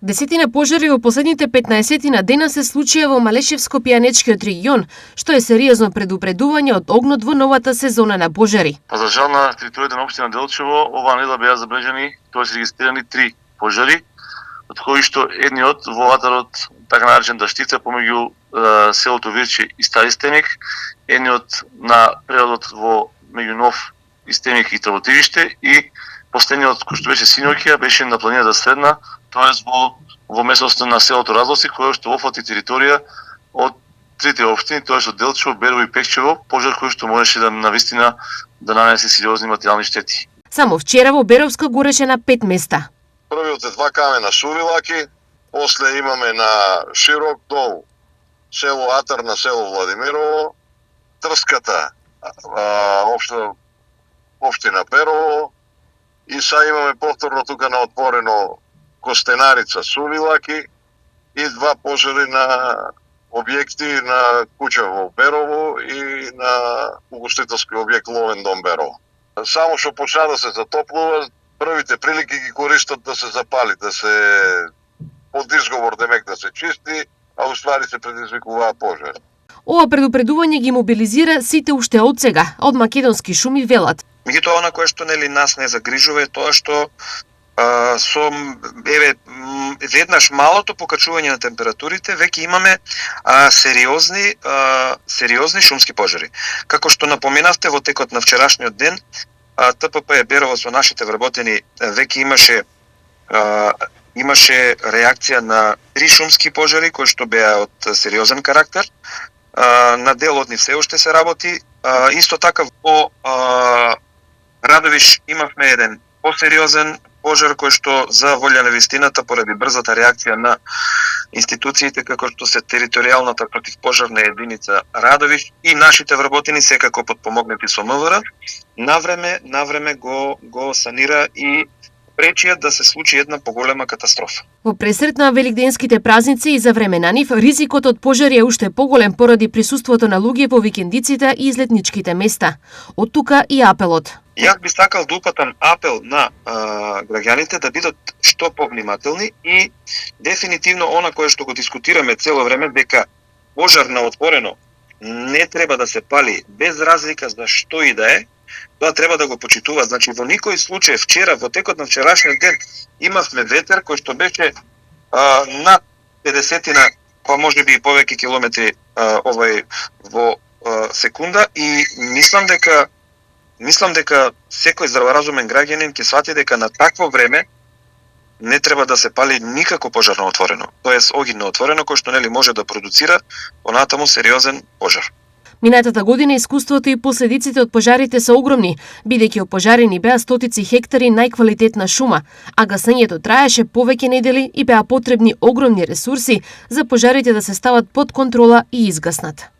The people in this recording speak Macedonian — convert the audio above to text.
Десетина пожари во последните 15 дена се случија во Малешевско-Пијанечкиот регион, што е сериозно предупредување од огнот во новата сезона на пожари. За жал на територијата на општина Делчево, оваа недела беа забележани, тоест регистрирани 3 пожари, од кои што едниот во атарот, така наречен Даштица, помеѓу селото Вирче и Стари Стеник, едниот на прелодот во меѓу Нов и Стеник и Тработивиште и последниот кој што беше синоќа беше на планината Средна, тоест во местноста на селото Разлоси, кој што офати територија од трите општини, тоест од Делчево, Берово и Пекчево, пожар кој што можеше да навистина да нанесе сериозни материјални штети. Само вчера во Беровска гореше на 5 места. Првиот е 2 камена Сувилаки, после имаме на Широк дол село Атар на село Владимирово, Трската општина Перово и са имаме повторно тука на отворено Костенарица Сувилаки и 2 пожари на објекти на куќа во Берово и на угостителски објект Ловен дом Берово. Само што почна да се затоплува, првите прилики ги користат да се запали, да се под изговор демек да се чисти, а уствари се предизвикуваат пожари. Ова предупредување ги мобилизира сите уште од сега, од македонски шуми велат. Меѓутоа, она кое што нас не загрижува е тоа што веднаш малото покачување на температурите веќе имаме сериозни шумски пожари. Како што напоменавте во текот на вчерашниот ден, ТПП Берово со нашите вработени веќе имаше реакција на 3 шумски пожари кои што беа од сериозен карактер. На дел од нив се уште се работи. Исто така во Радовиш имавме еден посериозен пожар кој што за волја на вистината поради брзата реакција на институциите како што се територијалната противпожарна единица Радовиш и нашите вработени секако потпомогнати со МВР, навреме го санира и пречија да се случи една поголема катастрофа. Во пресрет на великденските празници и за време на нив, ризикот од пожари е уште поголем поради присуството на луѓе во викендиците и излетничките места. Од тука и апелот. Јас би сакал да упатам апел на граѓаните да бидат што повнимателни и дефинитивно она кое што го дискутираме цело време дека пожар на отворено не треба да се пали без разлика за што и да е. Тоа треба да го почитува. Значи, во никој случај вчера, во текот на вчерашниот ден, имавме ветер кој што беше над 50-на, па може би и повеќе километри во секунда и мислам дека секој здраворазумен граѓанин ќе свати дека на такво време не треба да се пали никако пожар на отворено. Тоест огин на отворено кој што може да продуцира понатаму сериозен пожар. Минатата година искуството и последиците од пожарите се огромни, бидејќи опожарени беа стотици хектари најквалитетна шума, а гасењето траеше повеќе недели и беа потребни огромни ресурси за пожарите да се стават под контрола и изгаснат.